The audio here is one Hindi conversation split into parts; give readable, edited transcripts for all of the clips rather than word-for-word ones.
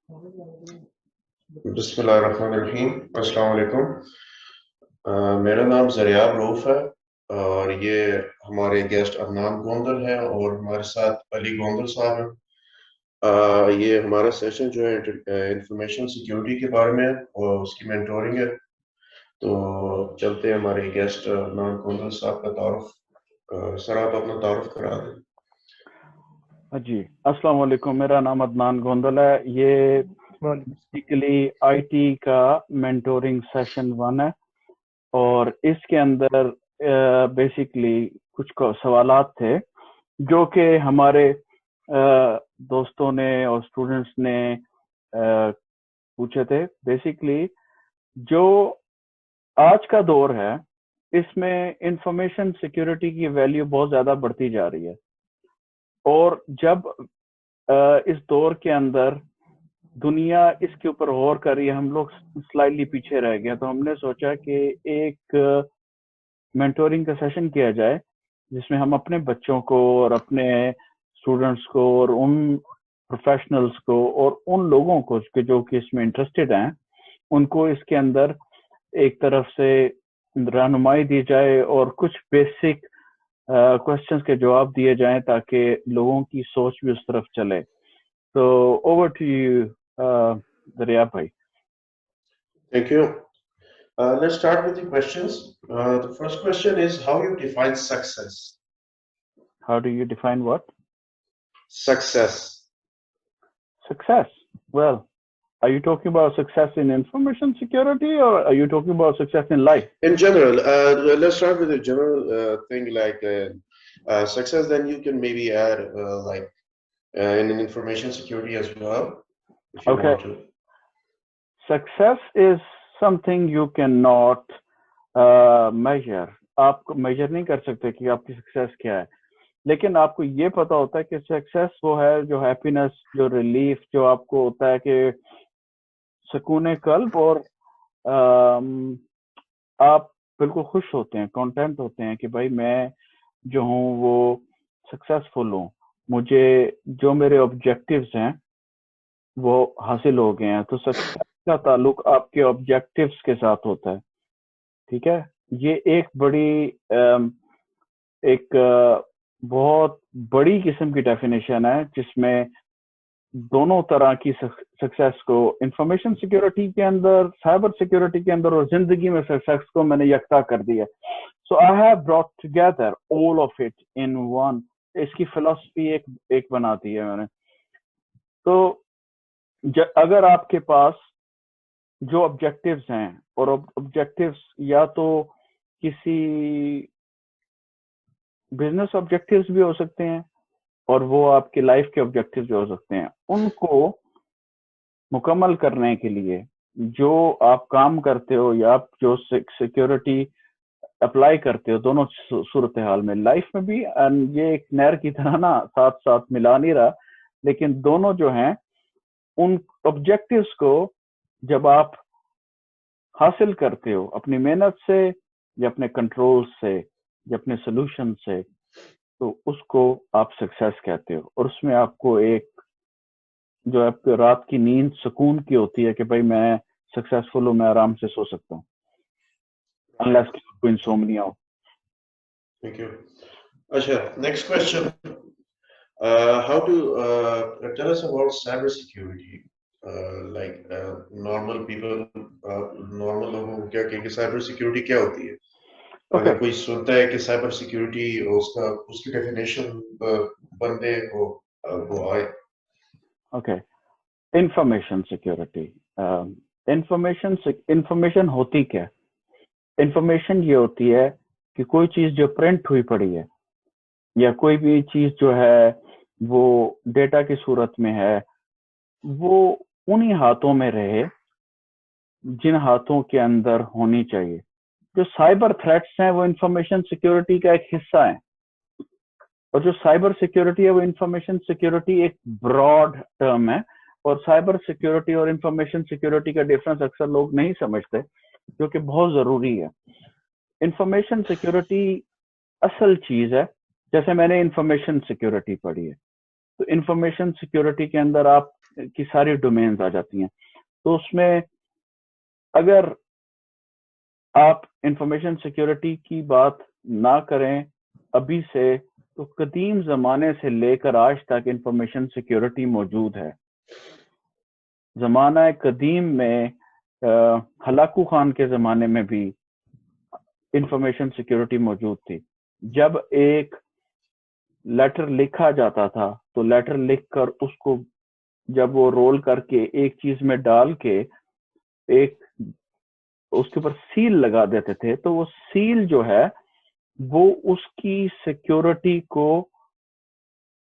बिस्मिल्लाहिर्रहमानिर्रहीम। अस्सलाम वालेकुम। मेरा नाम ज़रियाब रऊफ़ है और ये हमारे गेस्ट अदनान गोंदल हैं और हमारे साथ अली गोंदल साहब हैं। ये हमारा सेशन जो है इंफॉर्मेशन सिक्योरिटी के बारे में है और उसकी मेंटोरिंग है। तो चलते हैं हमारे गेस्ट अदनान गोंदल साहब का तारुफ। सर आप अपना तारुफ करा दें। जी, अस्सलाम वालेकुम। मेरा नाम अदनान गोंदल है। ये बेसिकली आईटी का मेंटोरिंग सेशन 1 है और इसके अंदर बेसिकली कुछ सवालात थे जो कि हमारे दोस्तों ने और स्टूडेंट्स ने पूछे थे। बेसिकली जो आज का दौर है इसमें इंफॉर्मेशन सिक्योरिटी की वैल्यू बहुत ज़्यादा बढ़ती जा रही है और जब इस दौर के अंदर दुनिया इसके ऊपर गौर कर रही है, हम लोग स्लाइडली पीछे रह गए, तो हमने सोचा कि एक मेंटोरिंग का सेशन किया जाए जिसमें हम अपने बच्चों को और अपने स्टूडेंट्स को और उन प्रोफेशनल्स को और उन लोगों को जो कि इसमें इंटरेस्टेड हैं उनको इसके अंदर एक तरफ से रहनुमाई दी जाए और कुछ बेसिक क्वेश्चंस के जवाब दिए जाएं ताकि लोगों की सोच भी उस तरफ चले। तो ओवर टू यू दरिया भाई। Thank you. Let's start with the questions. The first question is how you define success. How do you define what? Success. Success. Well, are you talking about success in information security or are you talking about success in life? In general, let's start with a general thing like success. Then you can maybe add in information security as well, if you Okay. want to. Success is something you cannot measure. आप measure नहीं कर सकते कि आपकी success क्या है, लेकिन आपको ये पता होता है कि सक्सेस वो है जो हैप्पीनेस, जो रिलीफ जो आपको होता है कि सुकून कल्ब और आप बिल्कुल खुश होते हैं, कंटेंट होते हैं कि भाई मैं जो हूँ वो सक्सेसफुल हूँ, मुझे जो मेरे ऑब्जेक्टिव्स हैं वो हासिल हो गए हैं। तो सक्सेस का ताल्लुक आपके ऑब्जेक्टिव्स के साथ होता है, ठीक है। ये एक बड़ी एक बहुत बड़ी किस्म की डेफिनेशन है जिसमें दोनों तरह की सक्सेस को इंफॉर्मेशन सिक्योरिटी के अंदर, साइबर सिक्योरिटी के अंदर और जिंदगी में सक्सेस को मैंने यकता कर दिया। So I have brought together all of it in one. इसकी फिलॉसफी एक बना दी है मैंने। तो अगर आपके पास जो ऑब्जेक्टिव्स हैं और ऑब्जेक्टिव्स या तो किसी बिजनेस ऑब्जेक्टिव्स भी हो सकते हैं और वो आपके लाइफ के ऑब्जेक्टिव्स भी हो सकते हैं, उनको मुकम्मल करने के लिए जो आप काम करते हो या आप जो सिक्योरिटी अप्लाई करते हो, दोनों सूरत हाल में लाइफ में भी, ये एक नहर की तरह ना साथ साथ मिला नहीं रहा, लेकिन दोनों जो हैं उन ऑब्जेक्टिव्स को जब आप हासिल करते हो अपनी मेहनत से या अपने कंट्रोल से या अपने सोल्यूशन से, तो उसको आप सक्सेस कहते हो। और उसमें आपको एक जो आपको रात की नींद सुकून की होती है कि भाई मैं सक्सेसफुल हूँ, मैं आराम से सो सकता हूँ, अनलेस कि आपको इंसोम्निया हो। Thank you. Acha, next question. How to tell us about cyber security? Normal people, normal लोगों को क्या कहेंगे साइबर सिक्योरिटी क्या होती है? अगर कोई सुनता है कि साइबर सिक्योरिटी उसकी डेफिनेशन बंदे को वो आए। Okay, information security. इंफॉर्मेशन होती क्या? इंफॉर्मेशन ये होती है कि कोई चीज जो प्रिंट हुई पड़ी है या कोई भी चीज जो है वो डेटा की सूरत में है, वो उन्हीं हाथों में रहे जिन हाथों के अंदर होनी चाहिए। जो साइबर थ्रेट्स हैं वो इंफॉर्मेशन सिक्योरिटी का एक हिस्सा है, और जो साइबर सिक्योरिटी है वो इंफॉर्मेशन सिक्योरिटी एक ब्रॉड टर्म है। और साइबर सिक्योरिटी और इंफॉर्मेशन सिक्योरिटी का डिफरेंस अक्सर लोग नहीं समझते, जो कि बहुत जरूरी है। इंफॉर्मेशन सिक्योरिटी असल चीज है, जैसे मैंने इंफॉर्मेशन सिक्योरिटी पढ़ी है, तो इंफॉर्मेशन सिक्योरिटी के अंदर आप की सारी डोमेन्स आ जाती हैं। तो उसमें अगर आप इंफॉर्मेशन सिक्योरिटी की बात ना करें अभी से, तो कदीम ज़माने से लेकर आज तक इंफॉर्मेशन सिक्योरिटी मौजूद है। ज़माना कदीम में हलाकू खान के ज़माने में भी इंफॉर्मेशन सिक्योरिटी मौजूद थी। जब एक लेटर लिखा जाता था तो लेटर लिखकर उसको जब वो रोल करके एक चीज़ में डाल के एक उसके ऊपर सील लगा देते थे, तो वो सील जो है वो उसकी सिक्योरिटी को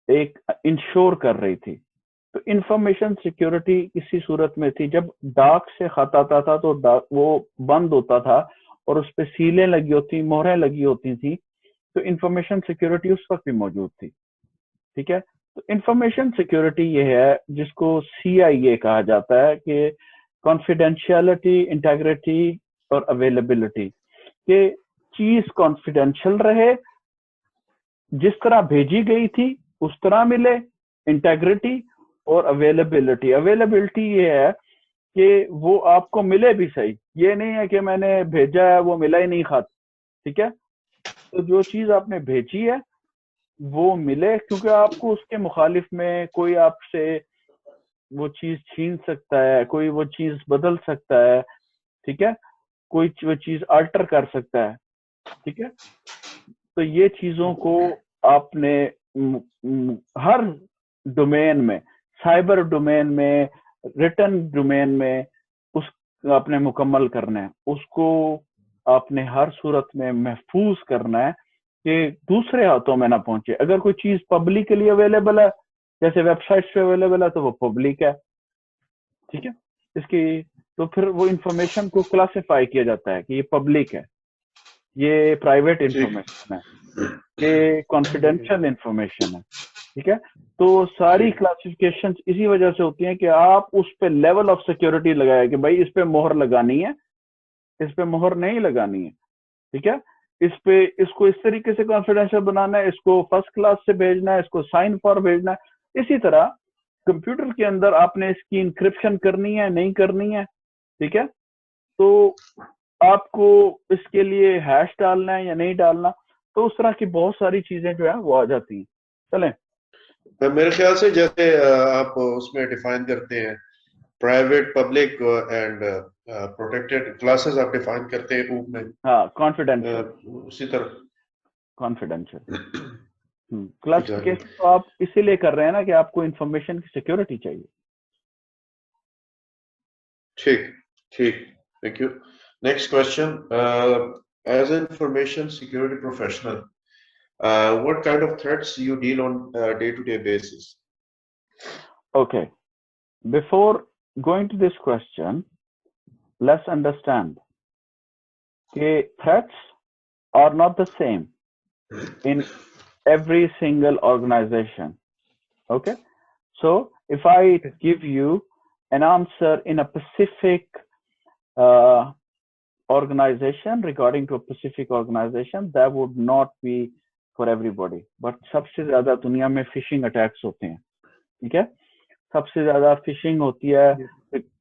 एक इंश्योर कर रही थी। तो इंफॉर्मेशन सिक्योरिटी इसी सूरत में थी, जब डाक से खत आता था तो वो बंद होता था और उस पर सीलें लगी होती, मोहरें लगी होती थी, तो इंफॉर्मेशन सिक्योरिटी उस वक्त भी मौजूद थी। ठीक है, तो इंफॉर्मेशन सिक्योरिटी ये है जिसको CIA कहा जाता है कि कॉन्फिडेंशियलिटी, इंटेग्रिटी और अवेलेबिलिटी, कि चीज कॉन्फिडेंशियल रहे, जिस तरह भेजी गई थी उस तरह मिले, इंटेग्रिटी और अवेलेबिलिटी। अवेलेबिलिटी ये है कि वो आपको मिले भी सही, ये नहीं है कि मैंने भेजा है वो मिला ही नहीं खत। ठीक है, तो जो चीज आपने भेजी है वो मिले, क्योंकि आपको उसके मुखालिफ में कोई आपसे वो चीज छीन सकता है, कोई वो चीज बदल सकता है। ठीक है, कोई वो चीज अल्टर कर सकता है। ठीक है, तो ये चीजों को आपने हर डोमेन में, साइबर डोमेन में, रिटर्न डोमेन में उस आपने मुकम्मल करना है, उसको आपने हर सूरत में महफूज करना है कि दूसरे हाथों में ना पहुंचे। अगर कोई चीज पब्लिकली अवेलेबल है, जैसे वेबसाइट्स पे अवेलेबल है, तो वो पब्लिक है। ठीक है, इसकी तो फिर वो इंफॉर्मेशन को क्लासिफाई किया जाता है कि ये पब्लिक है, ये प्राइवेट इंफॉर्मेशन है, ये कॉन्फिडेंशियल इंफॉर्मेशन है। ठीक है, तो सारी क्लासिफिकेशन इसी वजह से होती हैं कि आप उस पे लेवल ऑफ सिक्योरिटी लगाए कि भाई इस पे मोहर लगानी है, इस पे मोहर नहीं लगानी है। ठीक है, इस पे इसको इस तरीके से कॉन्फिडेंशियल बनाना है, इसको फर्स्ट क्लास से भेजना है, इसको साइन फॉर भेजना है। इसी तरह कंप्यूटर के अंदर आपने इसकी इंक्रिप्शन करनी है, नहीं करनी है। ठीक है, तो आपको इसके लिए हैश डालना है या नहीं डालना, तो उस तरह की बहुत सारी चीजें जो है वो आ जाती हैं। चलें, मेरे ख्याल से जैसे आप उसमें डिफाइन करते हैं private, public and protected classes आप डिफाइन करते हैं रूप में, हाँ, कॉन्फिडेंशियल, उसी तरह कॉन्फिडेंशियल एग्जैक्टली। क्लासिफिकेशन तो आप इसीलिए कर रहे हैं ना कि आपको इंफॉर्मेशन की सिक्योरिटी चाहिए। ठीक ठीक, thank you. Next question, as an information security professional, what kind of threats you deal on a day-to-day basis? Okay, before going to this question, let's understand that threats are not the same in every single organization. Okay, so if I give you an answer in a specific organization, regarding to a specific organization, that would not be for everybody. But सबसे ज्यादा दुनिया में फिशिंग अटैक्स होते हैं। ठीक है, सबसे ज्यादा फिशिंग होती है,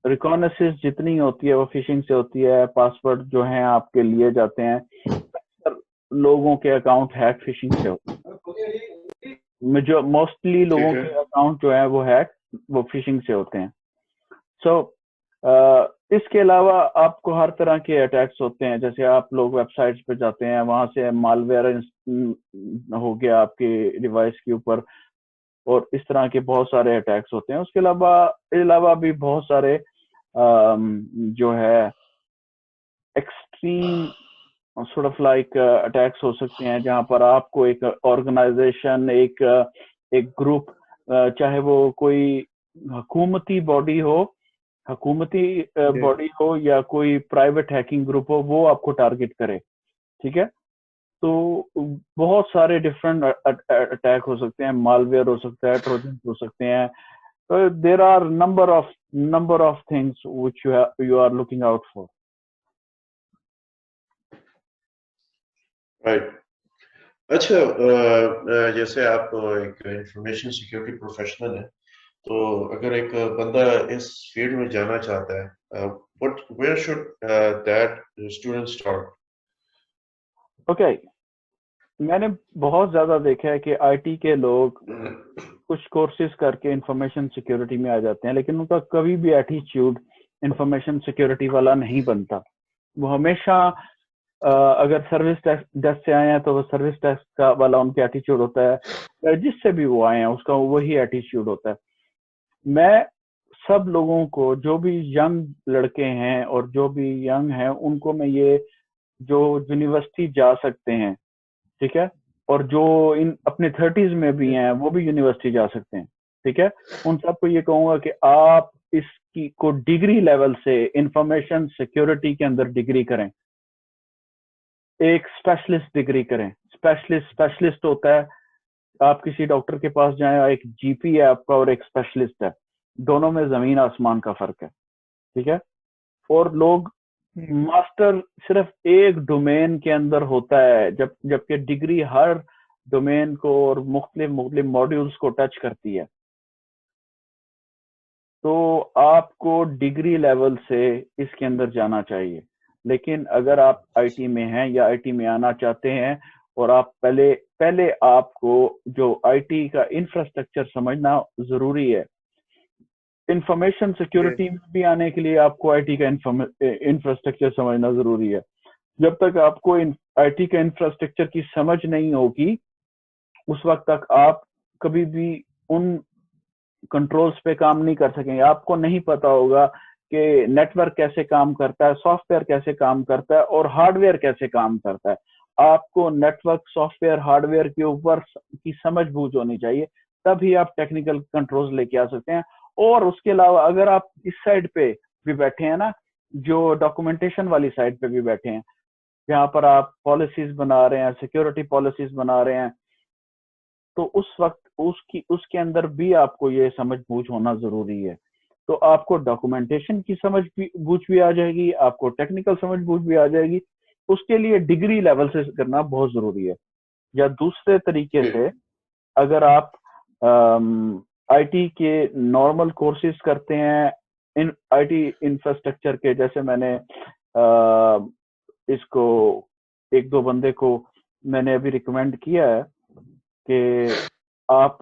रिकॉनेसिस जितनी होती है वो फिशिंग से होती है। पासवर्ड जो हैं आपके लिए जाते हैं, लोगों के अकाउंट हैक फिशिंग से होते हैं। जो मोस्टली लोगों के अकाउंट जो है वो हैक वो फिशिंग से होते हैं। सो इसके अलावा आपको हर तरह के अटैक्स होते हैं, जैसे आप लोग वेबसाइट्स पे जाते हैं, वहां से मालवेयर हो गया आपके डिवाइस के ऊपर, और इस तरह के बहुत सारे अटैक्स होते हैं। उसके अलावा भी बहुत सारे जो है extreme sort of like attacks हो सकते हैं, जहां पर आपको एक ऑर्गेनाइजेशन, एक ग्रुप, चाहे वो कोई हुकूमती बॉडी हो या कोई प्राइवेट हैकिंग ग्रुप हो, वो आपको टारगेट करे। ठीक है, तो बहुत सारे डिफरेंट अटैक हो सकते हैं, मालवेयर हो सकता है, ट्रोजन हो सकते हैं। तो there are number of things which you are looking out for. Right, अच्छा, जैसे आप एक इंफॉर्मेशन सिक्योरिटी प्रोफेशनल हैं, तो अगर एक बंदा इस फील्ड में जाना चाहता है, what where should that student start? Okay, मैंने बहुत ज्यादा देखा है कि आईटी के लोग कुछ कोर्सेज करके इंफॉर्मेशन सिक्योरिटी में आ जाते हैं, लेकिन उनका कभी भी एटीट्यूड इंफॉर्मेशन सिक्योरिटी वाला नहीं बनता। वो हमेशा अगर सर्विस डेस्क से आए हैं तो वो सर्विस डेस्क का वाला उनका एटीट्यूड होता है, या जिससे भी वो आए हैं उसका वही एटीट्यूड होता है। मैं सब लोगों को, जो भी यंग लड़के हैं और जो भी यंग हैं, उनको मैं ये, जो यूनिवर्सिटी जा सकते हैं, ठीक है, और जो इन अपने 30s में भी हैं वो भी यूनिवर्सिटी जा सकते हैं, ठीक है, उन सबको ये कहूंगा कि आप इसकी को डिग्री लेवल से इंफॉर्मेशन सिक्योरिटी के अंदर डिग्री करें, एक स्पेशलिस्ट डिग्री करें। स्पेशलिस्ट होता है, आप किसी डॉक्टर के पास जाएं, एक जीपी है आपका और एक स्पेशलिस्ट है, दोनों में जमीन आसमान का फर्क है, ठीक है। और लोग मास्टर सिर्फ एक डोमेन के अंदर होता है, जबकि डिग्री हर डोमेन को और मुख्तलिफ मॉड्यूल्स को टच करती है। तो आपको डिग्री लेवल से इसके अंदर जाना चाहिए। लेकिन अगर आप आईटी में हैं या आईटी में आना चाहते हैं, और आप पहले आपको जो आईटी का इंफ्रास्ट्रक्चर समझना जरूरी है। इंफॉर्मेशन सिक्योरिटी में भी आने के लिए आपको आईटी का इंफ्रास्ट्रक्चर समझना जरूरी है। जब तक आपको आईटी का इंफ्रास्ट्रक्चर की समझ नहीं होगी, उस वक्त तक आप कभी भी उन कंट्रोल्स पे काम नहीं कर सकेंगे। आपको नहीं पता होगा कि नेटवर्क कैसे काम करता है, सॉफ्टवेयर कैसे काम करता है और हार्डवेयर कैसे काम करता है। आपको नेटवर्क, सॉफ्टवेयर, हार्डवेयर के ऊपर की समझ बूझ होनी चाहिए, तभी आप टेक्निकल कंट्रोल्स लेके आ सकते हैं। और उसके अलावा अगर आप इस साइड पे भी बैठे हैं ना, जो डॉक्यूमेंटेशन वाली साइड पे भी बैठे हैं, जहां पर आप पॉलिसीज बना रहे हैं, सिक्योरिटी पॉलिसीज बना रहे हैं, तो उस वक्त उसके अंदर भी आपको ये समझ बूझ होना जरूरी है। तो आपको डॉक्यूमेंटेशन की समझ बूझ भी आ जाएगी, आपको टेक्निकल समझ बूझ भी आ जाएगी। उसके लिए डिग्री लेवल से करना बहुत जरूरी है। या दूसरे तरीके से, अगर आप आईटी के नॉर्मल कोर्सेज करते हैं, इन आईटी इंफ्रास्ट्रक्चर के, जैसे मैंने इसको एक दो बंदे को मैंने अभी रिकमेंड किया है कि आप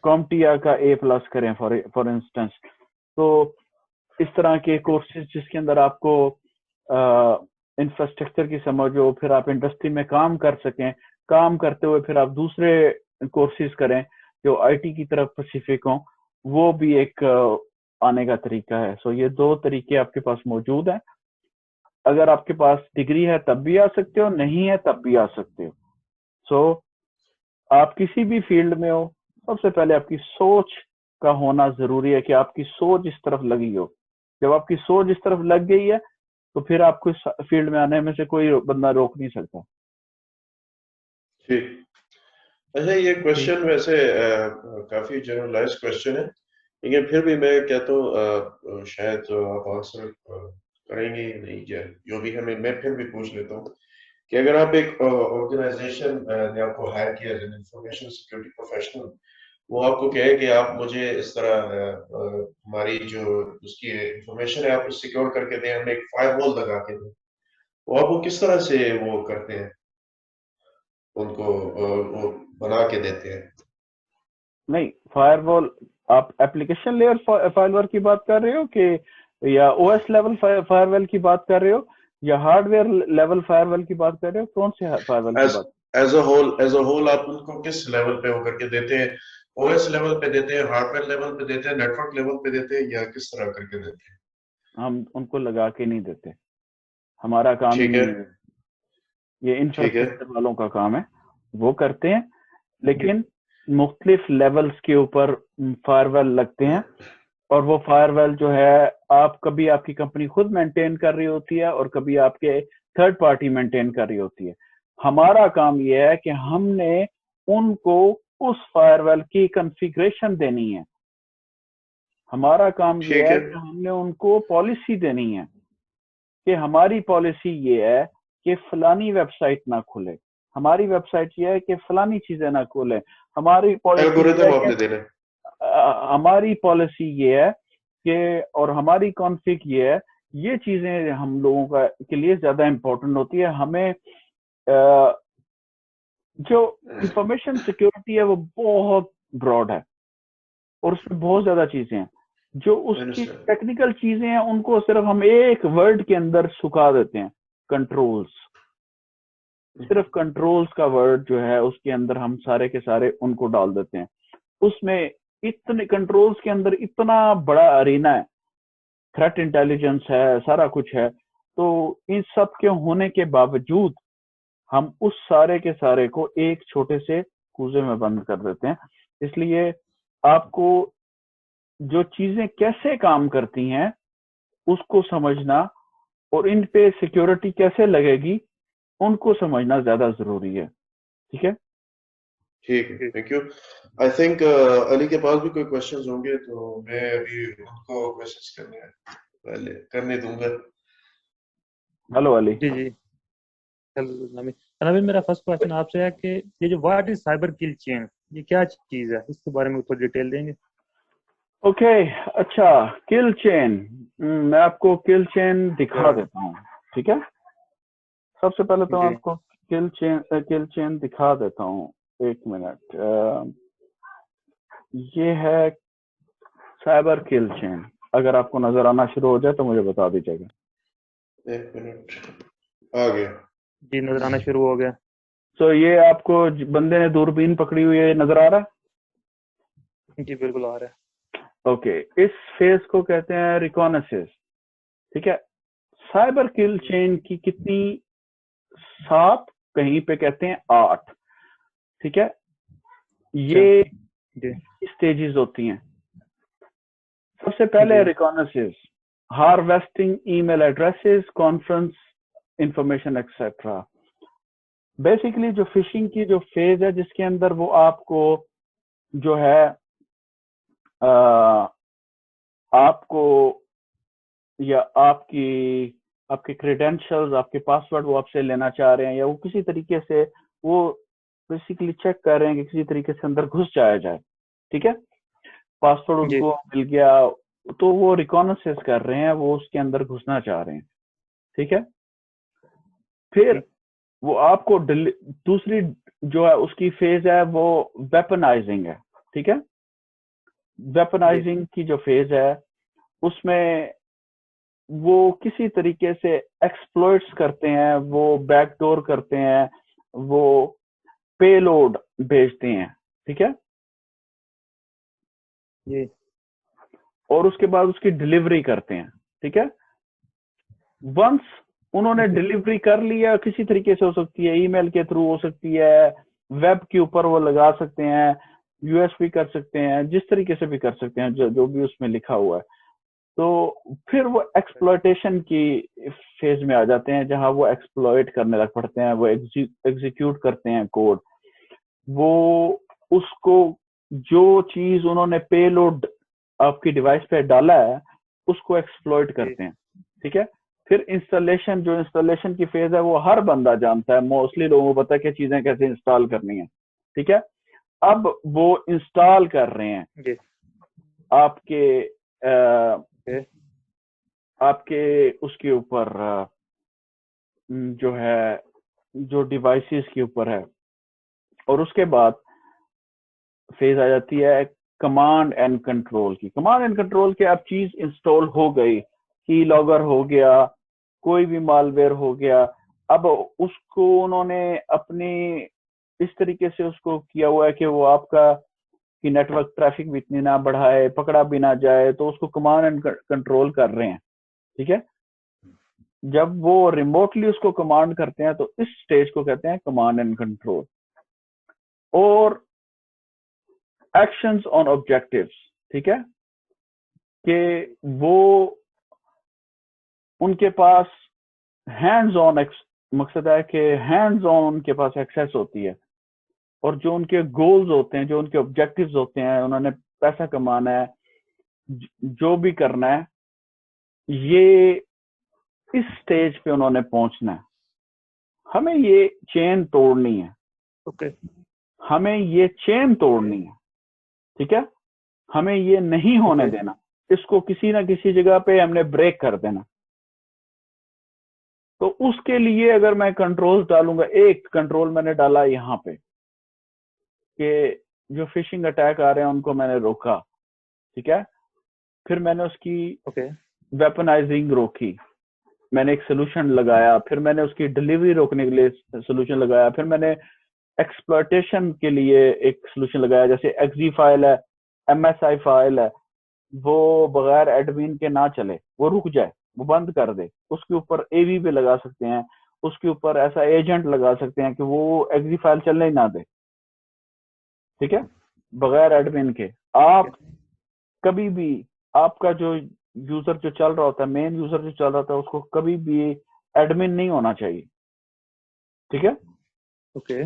कॉम्टिया का A+ करें फॉर इंस्टेंस। तो इस तरह के कोर्सेज जिसके अंदर आपको इंफ्रास्ट्रक्चर की समझ हो, फिर आप इंडस्ट्री में काम कर सकें, काम करते हुए फिर आप दूसरे कोर्सेज करें जो आईटी की तरफ स्पेसिफिक हों, वो भी एक आने का तरीका है। सो ये दो तरीके आपके पास मौजूद हैं। अगर आपके पास डिग्री है तब भी आ सकते हो, नहीं है तब भी आ सकते हो। सो आप किसी भी फील्ड में हो, सबसे पहले आपकी सोच का होना जरूरी है कि आपकी सोच इस तरफ लगी हो। जब आपकी सोच इस तरफ लग गई है तो फिर आपको इस फील्ड में आने में से कोई बंदा रोक नहीं सकता। ठीक। अच्छा, ये क्वेश्चन वैसे काफी जनरलाइज क्वेश्चन है, लेकिन फिर भी मैं कहता हूँ शायद आप आंसर करेंगे या नहीं, जो भी हमें, मैं फिर भी पूछ लेता हूँ कि अगर आप एक ऑर्गेनाइजेशन ने आपको हायर किया as an information security professional, वो आपको कहे कि आप मुझे इस तरह हमारी जो उसकी इंफॉर्मेशन है आप सिक्योर करके दें, हमें एक फायरवॉल लगा के दें, वो आपको किस तरह से वो करते हैं, उनको वो बना के देते हैं? नहीं, फायरवॉल, आप एप्लीकेशन लेयर फायरवॉल की बात कर रहे हो कि या ओएस लेवल फायरवॉल की बात कर रहे हो, या हार्डवेयर लेवल फायरवॉल की बात कर रहे हो? कौन से फायरवॉल की बात? एज अ होल आप उनको किस लेवल पे वो करके देते हैं? ओएस लेवल पे देते हैं, हार्डवेयर लेवल पे देते हैं, नेटवर्क लेवल पे देते हैं, या किस तरह करके देते हैं? हम उनको लगा के नहीं देते, हमारा काम ही ठीक है। नहीं है, ये ठीक है। इंफ्रास्ट्रक्चर वालों का काम है, वो करते हैं। लेकिन मुख्तलिफ लेवल्स के ऊपर फायरवॉल लगते हैं, और वो फायरवॉल जो है, आप कभी आपकी कंपनी खुद मेंटेन कर रही होती है और कभी आपके थर्ड पार्टी मेंटेन कर रही होती है। हमारा काम यह है कि हमने उनको उस फायरवॉल की कॉन्फ़िगरेशन देनी है। हमारा काम ठीक यह है है। कि हमने उनको पॉलिसी देनी है कि हमारी पॉलिसी ये है कि फलानी वेबसाइट ना खुले, हमारी वेबसाइट ये है कि फलानी चीजें ना खुले, हमारी पॉलिसी ये है एल्गोरिदम कि आपने देना है। हमारी पॉलिसी ये है कि, और हमारी कॉन्फिग ये है, ये चीजें हम लोगों का के लिए ज्यादा इम्पोर्टेंट होती है। हमें जो इंफॉर्मेशन सिक्योरिटी है वो बहुत ब्रॉड है और उसमें बहुत ज्यादा चीजें हैं। जो उसकी टेक्निकल चीजें हैं उनको सिर्फ हम एक वर्ड के अंदर सुखा देते हैं, कंट्रोल्स। सिर्फ कंट्रोल्स का वर्ड जो है उसके अंदर हम सारे के सारे उनको डाल देते हैं। उसमें इतने कंट्रोल्स के अंदर इतना बड़ा अरीना है, थ्रेट इंटेलिजेंस है, सारा कुछ है। तो इन सब के होने के बावजूद हम उस सारे के सारे को एक छोटे से कूजे में बंद कर देते हैं। इसलिए आपको जो चीजें कैसे काम करती हैं उसको समझना और इन पे सिक्योरिटी कैसे लगेगी उनको समझना ज्यादा जरूरी है। ठीक है, ठीक है, thank you. I think Ali के पास भी कोई क्वेश्चंस होंगे तो मैं अभी उनको क्वेश्चंस करने दूंगा। हेलो अली। जी जी, हेलो नवीन। नवीन, मेरा फर्स्ट क्वेश्चन आपसे है कि ये जो what is cyber kill chain, ये क्या चीज है, इसके बारे में थोड़ी डिटेल देंगे? ओके, अच्छा, किल चेन, मैं आपको किल चेन दिखा देता हूँ। ठीक है, सबसे पहले तो मैं आपको किल चेन दिखा देता हूँ। एक मिनट, ये है साइबर किल चेन। अगर आपको नजर आना शुरू हो जाए तो मुझे बता दीजिएगा। एक मिनट, आ गया जी, नजर आना शुरू हो गया। तो ये आपको बंदे ने दूरबीन पकड़ी हुई है, नजर आ रहा है? जी बिल्कुल आ रहा है। ओके, इस फेज को कहते हैं रिकॉनेसेंस। ठीक है, साइबर किल चेन की कितनी 7, कहीं पे कहते हैं 8। ठीक है, ये स्टेजेस होती हैं। सबसे पहले reconnaissance, harvesting email addresses, conference information etcetera. Basically जो फिशिंग की जो फेज है जिसके अंदर वो आपको जो है आपको या आपके क्रेडेंशियल्स, आपके पासवर्ड वो आपसे लेना चाह रहे हैं, या वो किसी तरीके से वो बेसिकली चेक कर रहे हैं कि किसी तरीके से अंदर घुस जाया जाए। ठीक है, पासवर्ड उनको मिल गया तो वो रिकॉनेसेंस कर रहे हैं, वो उसके अंदर घुसना चाह रहे हैं। ठीक है, फिर वो आपको दूसरी जो है उसकी फेज है वो वेपनाइजिंग है। ठीक है, वेपनाइजिंग की जो फेज है उसमें वो किसी तरीके से एक्सप्लॉइट्स करते हैं, वो बैकडोर करते हैं, वो पेलोड भेजते हैं। ठीक है, ये और उसके बाद उसकी डिलीवरी करते हैं। ठीक है, वंस उन्होंने डिलीवरी कर लिया, किसी तरीके से हो सकती है, ईमेल के थ्रू हो सकती है, वेब के ऊपर वो लगा सकते हैं, यूएसबी कर सकते हैं, जिस तरीके से भी कर सकते हैं जो भी उसमें लिखा हुआ है। तो फिर वो एक्सप्लॉयटेशन की फेज में आ जाते हैं जहां वो एक्सप्लॉयट करने लग पड़ते हैं, वो एग्जीक्यूट करते हैं कोड। वो उसको जो चीज उन्होंने पेलोड आपकी डिवाइस पे डाला है उसको एक्सप्लॉइट करते हैं। ठीक है, फिर इंस्टॉलेशन की फेज है वो हर बंदा जानता है, मोस्टली लोगों को पता है कि चीजें कैसे इंस्टॉल करनी है। ठीक है, अब वो इंस्टॉल कर रहे हैं आपके उसके ऊपर जो है, जो डिवाइसेस के ऊपर है। और उसके बाद फेज आ जाती है कमांड एंड कंट्रोल की। कमांड एंड कंट्रोल के अब चीज इंस्टॉल हो गई, की लॉगर हो गया, कोई भी मालवेयर हो गया, अब उसको उन्होंने अपनी इस तरीके से उसको किया हुआ है कि वो आपका कि नेटवर्क ट्रैफिक भी इतनी ना बढ़ाए, पकड़ा भी ना जाए, तो उसको कमांड एंड कंट्रोल कर रहे हैं। ठीक है, जब वो रिमोटली उसको कमांड करते हैं तो इस स्टेज को कहते हैं कमांड एंड कंट्रोल। और एक्शंस ऑन ऑब्जेक्टिव्स, ठीक है, कि वो उनके पास हैंड्स ऑन मकसद है कि हैंड्स ऑन उनके पास एक्सेस होती है, और जो उनके गोल्स होते हैं, जो उनके ऑब्जेक्टिव्स होते हैं, उन्होंने पैसा कमाना है, जो भी करना है, ये इस स्टेज पे उन्होंने पहुंचना है। हमें ये चेन तोड़नी है। हमें ये चेन तोड़नी है। ठीक है, हमें ये नहीं होने देना, इसको किसी ना किसी जगह पे हमने ब्रेक कर देना। तो उसके लिए अगर मैं कंट्रोल्स डालूंगा, एक कंट्रोल मैंने डाला यहाँ पे कि जो फिशिंग अटैक आ रहे हैं उनको मैंने रोका, ठीक है। फिर मैंने उसकी वेपनाइजिंग रोकी, मैंने एक सोल्यूशन लगाया। फिर मैंने उसकी डिलीवरी रोकने के लिए सोल्यूशन लगाया। फिर मैंने एक्सप्लॉयटेशन के लिए एक सोल्यूशन लगाया, जैसे एक्जी फाइल है, एमएसआई फाइल है, वो बगैर एडमिन के ना चले, वो रुक जाए, वो बंद कर दे। उसके ऊपर एवी भी लगा सकते हैं, उसके ऊपर ऐसा एजेंट लगा सकते हैं कि वो एक्जी फाइल चलने ही ना दे, ठीक है, बगैर एडमिन के। आप कभी भी, आपका जो यूजर जो चल रहा होता है, मेन यूजर जो चल रहा होता है, उसको कभी भी एडमिन नहीं होना चाहिए, ठीक है।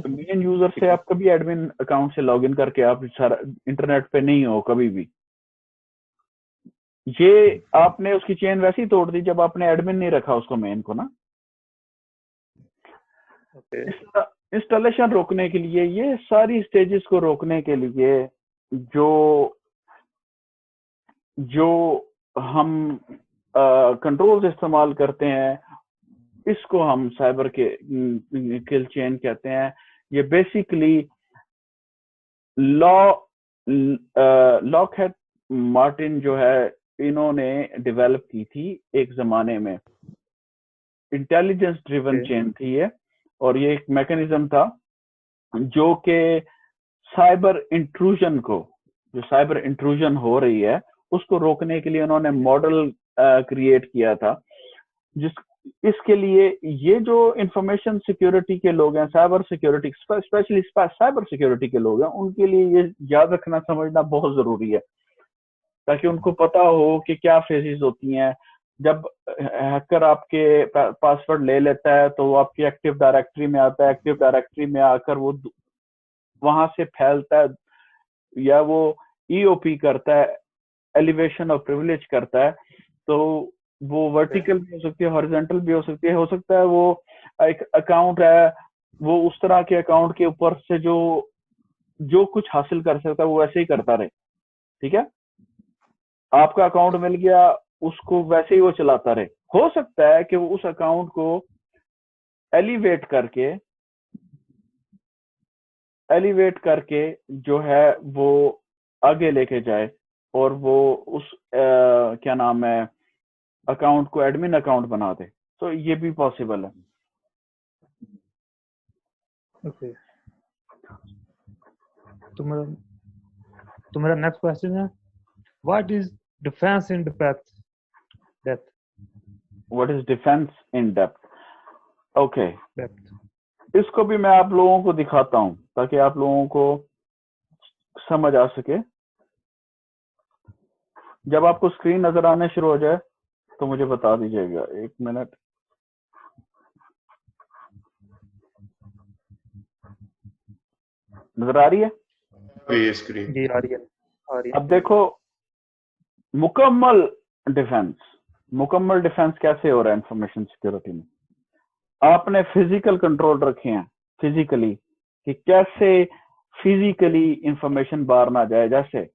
मेन यूजर से आप कभी एडमिन अकाउंट से लॉगिन करके आप सारा इंटरनेट पे नहीं हो कभी भी। ये आपने उसकी चेन वैसी तोड़ दी जब आपने एडमिन नहीं रखा उसको, मेन को ना। इंस्टॉलेशन रोकने के लिए, ये सारी स्टेजेस को रोकने के लिए जो हम कंट्रोल्स इस्तेमाल करते हैं, इसको हम साइबर के किल चेन कहते हैं। ये बेसिकली लॉकहेड मार्टिन जो है, इन्होंने डेवलप की थी एक जमाने में। इंटेलिजेंस ड्रिवन चेन थी ये, और ये एक मैकेनिज्म था जो कि साइबर इंट्रूजन को, जो साइबर इंट्रूजन हो रही है उसको रोकने के लिए उन्होंने मॉडल क्रिएट किया था। इसके लिए ये जो इंफॉर्मेशन सिक्योरिटी के लोग हैं, cyber security, specially cyber security के लोग हैं, उनके लिए ये याद रखना समझना बहुत जरूरी है, ताकि उनको पता हो कि क्या फेजेस होती हैं। जब हैकर आपके पासवर्ड ले लेता है तो वो आपकी एक्टिव डायरेक्टरी में आता है, एक्टिव डायरेक्टरी में आकर वो वहां से फैलता है, या वो ईओपी करता है, एलिवेशन ऑफ प्रिविलेज करता है। तो वो वर्टिकल भी हो सकती है, हॉरिजॉन्टल भी हो सकती है। हो सकता है वो एक अकाउंट है, वो उस तरह के अकाउंट के ऊपर से जो कुछ हासिल कर सकता है वो वैसे ही करता रहे, ठीक है। आपका अकाउंट मिल गया, उसको वैसे ही वो चलाता रहे। हो सकता है कि वो उस अकाउंट को एलिवेट करके जो है वो आगे लेके जाए, और वो उस क्या नाम है, अकाउंट को एडमिन अकाउंट बना दे। तो ये भी पॉसिबल है। ओके, तो मेरा नेक्स्ट क्वेश्चन है, what is defence in depth? What is defence in depth? Okay, इसको भी मैं आप लोगों को दिखाता हूं ताकि आप लोगों को समझ आ सके। जब आपको स्क्रीन नजर आने शुरू हो जाए तो मुझे बता दीजिएगा, 1 मिनट। नजर आ रही है? ये स्क्रीन जी आ रही है। अब देखो, मुकम्मल डिफेंस कैसे हो रहा है इंफॉर्मेशन सिक्योरिटी में। आपने फिजिकल कंट्रोल रखे हैं, फिजिकली, कि कैसे फिजिकली इंफॉर्मेशन बाहर ना जाए। जैसे